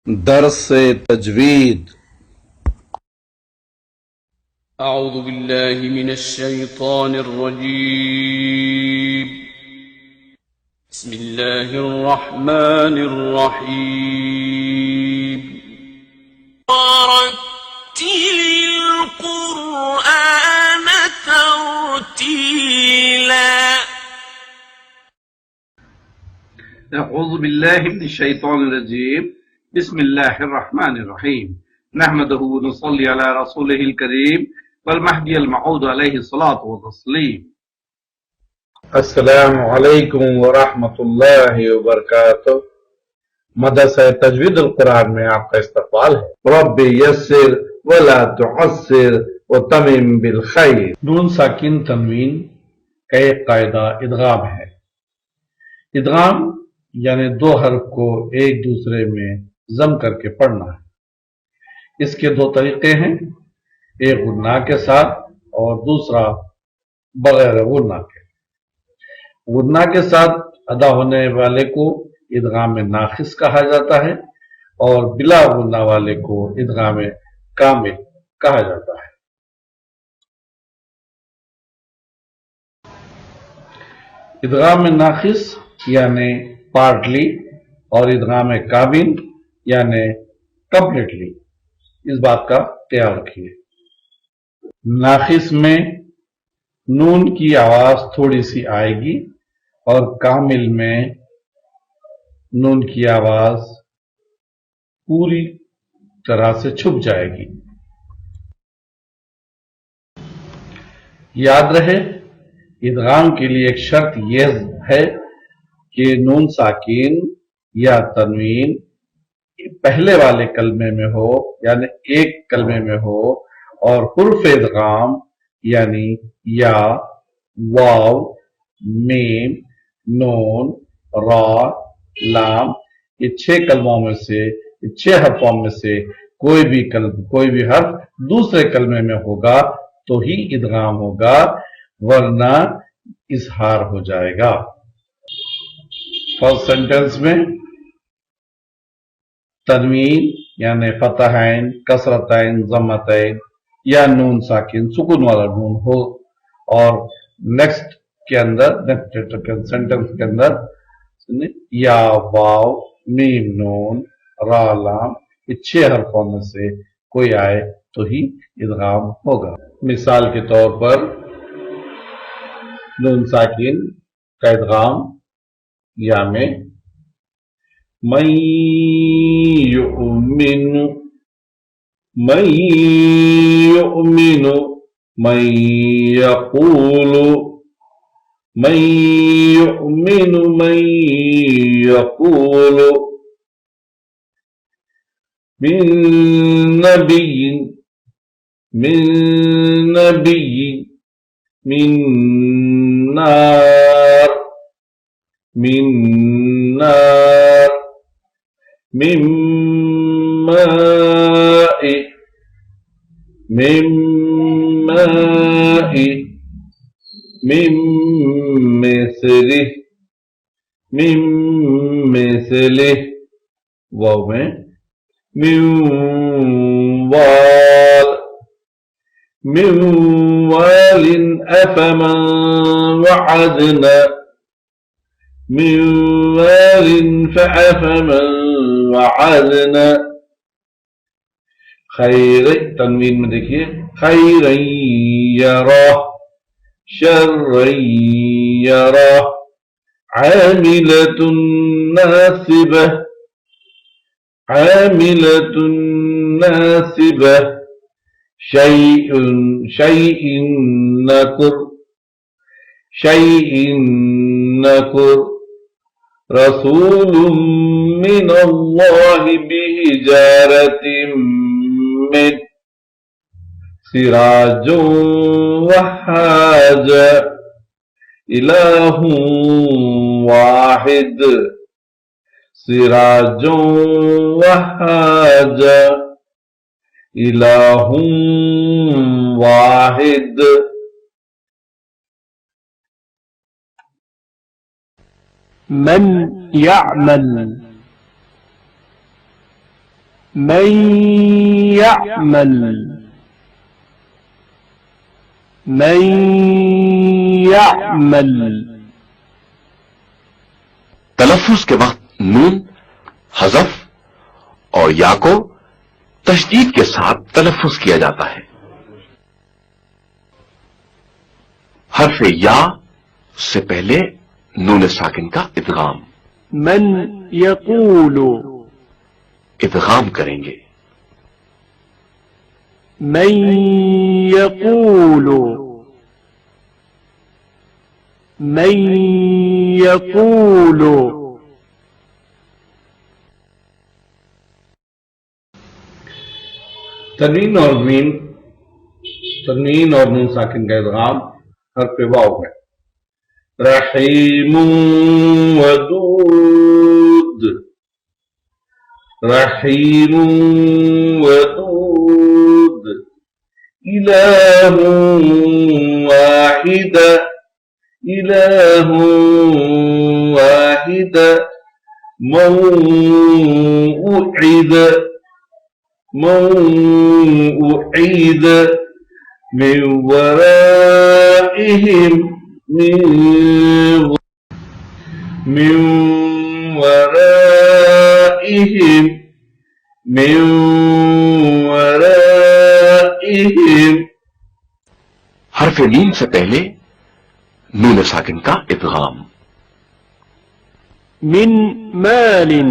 दर्स तजवीद। أعوذ بالله من الشيطان الرجيم. بسم الله الرحمن الرحيم. ورتل القرآن ترتيلا. أعوذ بالله من الشيطان الرجيم. بسم الله الرحمن الرحيم. نحمده ونصلي على رسوله الكريم والمهدي الموعود عليه الصلاة والتسليم. अस्सलामु अलैकुम वरहमतुल्लाहि वबरकातुह। मदरसा तजवीद अल कुरान में आपका इस्तकबाल है। रब्बि यस्सिर वला तुअस्सिर व तमिम बिल खैर। नून साकिन तनवीन का एक कायदा इदगाम है। इदगाम यानी दो हर्फ को एक दूसरे में जम करके पढ़ना है। इसके दो तरीके हैं, एक गुन्ना के साथ और दूसरा बगैर गुन्ना के। गुन्ना के साथ अदा होने वाले को इदगाम नाखिस कहा जाता है और बिला गुन्ना वाले को इदगाम कामिल कहा जाता है। इदगाम नाखिस यानी पार्टली और इदगाम कामिल यानी कंप्लीटली, इस बात का ख्याल रखिए। नाखिस में नून की आवाज थोड़ी सी आएगी और कामिल में नून की आवाज पूरी तरह से छुप जाएगी। याद रहे, इदगाम के लिए एक शर्त यह है कि नून साकिन या तनवीन पहले वाले कलमे में हो, यानी एक कलमे में हो, और हुर्फ इदगाम यानी या, वाव, मीम, नून, रा, लाम, ये 6 कलमों में से, 6 हर्फों में से कोई भी हर्फ दूसरे कलमे में होगा तो ही इदगाम होगा, वरना इजहार हो जाएगा। फर्स्ट सेंटेंस में तनवीन यानी फतहैन, कसरतैन, ज़म्मतैन या नून साकिन सुकून वाला नून हो, और नेक्स्ट सेंटेंस के अंदर या, वाव, मीम, नून, रा, लाम, 6 हरफों में से कोई आए तो ही इदगाम होगा। मिसाल के तौर पर नून साकिन का इदगाम या में मैं युमिनु, मैं युमिनु, मैं यक़ूलु, मैं युमिनु, मैं यक़ूलु, मिन नबिय्यिन, मिन नबिय्यिन, मिन नार, मिन नार, मिन माइ, मिन माइ, मिन मिस्लिह, मिन मिस्लिह, वाव में मिन वाल, मिन वालिन अफमन वअदना, मिन वालिन फअफमन वअदना। खैर तनवीन में देखिए, खैरन यरा, शर्रन यरा, आमिलतुन नासिबह, आमिलतुन नासिबह, शैइन नकुर, शैइन नकुर, रसूलुम मिनल्लाहि बिहिजारतिम मिन, सिराजुन वहाजा, इलाहुन वाहिद, सिराजुन वहाजा, इलाहुन वाहिद। من يعمل من يعمل من يعمل। तलफ्फुज के वक्त नून हज़फ और या को तशदीद के साथ तलफ्फुज किया जाता है। हर्फ या से पहले नून साकिन का इदगाम। मन यकूलु इदगाम करेंगे। मन यकूलु मन यकूलु। तनवीन और नून साकिन का इदगाम हर्फ वाव है। रहीमुन वदूद रहीमुन वदूद इलाहुन वाहिद मौऊद من ورائهم من ورائهم हर्फ मीम से पहले नून साकिन का इदगाम। मिन मालिन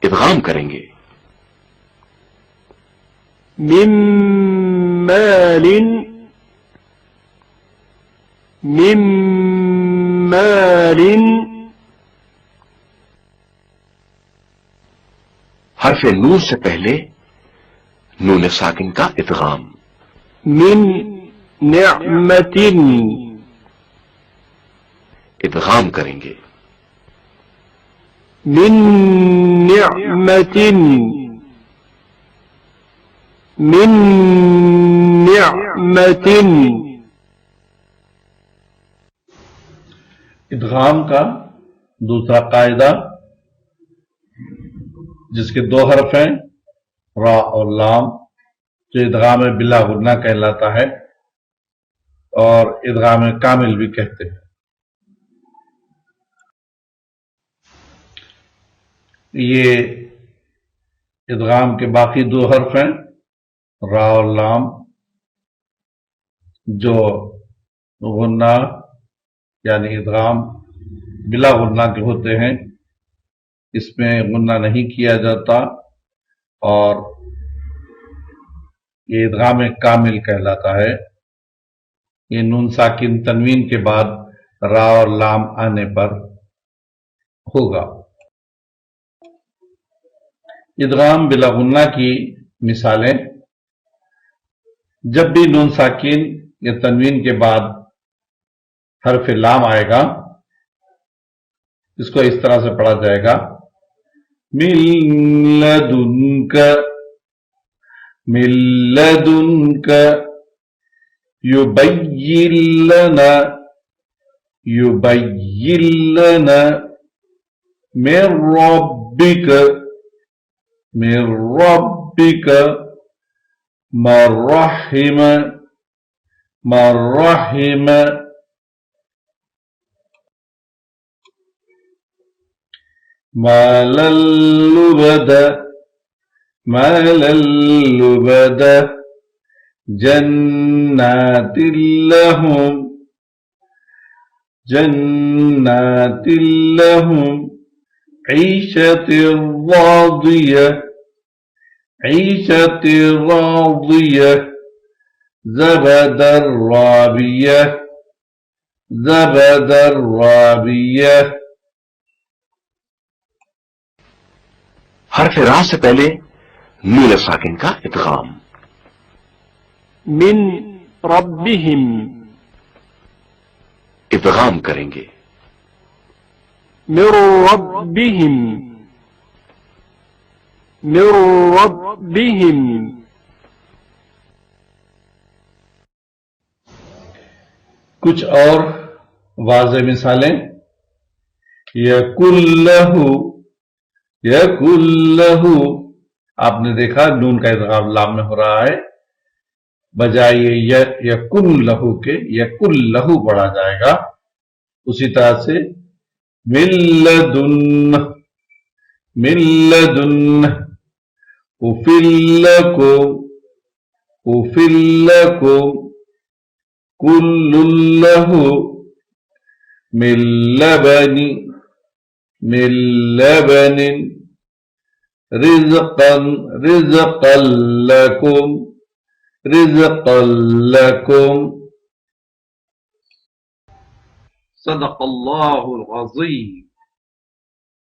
इदगाम करेंगे। मिन मालिन मिन मालिन। हर्फ नून से पहले नून साकिन का इदगाम। मिन निअमतिन इदगाम करेंगे। मिन निअमतिन मिन निअमतिन। इदगाम का दूसरा कायदा, जिसके दो हर्फ हैं रा और लाम, जो इदगाम बिला गुन्ना कहलाता है और इदगाम कामिल भी कहते हैं। ये इदगाम के बाकी दो हर्फ हैं रा और लाम, जो गुन्ना यानी इदगाम बिला गुन्ना के होते हैं, इसमें गुन्ना नहीं किया जाता और ये इदगाम कामिल कहलाता है। ये नून साकिन तनवीन के बाद रा और लाम आने पर होगा। इदगाम बिला गुन्ना की मिसालें, जब भी नून साकिन या तनवीन के बाद हर्फ लाम आएगा, इसको इस तरह से पढ़ा जाएगा मिल्लदुनक युबय्यिन लना मिर रब्बिक मर्रहिम मालल्लुबद जन्नातिल्लहुम ईशतिर्रादियह ज़बदर्राबियह। हर्फ रा से पहले नून साकिन का इदगाम। मिन रब्बिहिम इदगाम करेंगे। मिर रब्बिहिम मिर रब्बिहिम। कुछ और वाज़ेह मिसालें, यकुल्लहु यकुल्लहु, आपने देखा नून का इदगाम लाम में हो रहा है, बजाय यकुल्लहु के यकुल्लहु पढ़ा जाएगा। उसी तरह से मिल्लदुन, मिल्लदुन, उफिल्लकुम, उफिल्लकुम, कुल्लुल्लहु, मिल्लबनी, मिल्लबनिन, रिज़क़न, रिज़क़न लकुम, रिज़क़न लकुम। सदक़ल्लाहुल अज़ीम।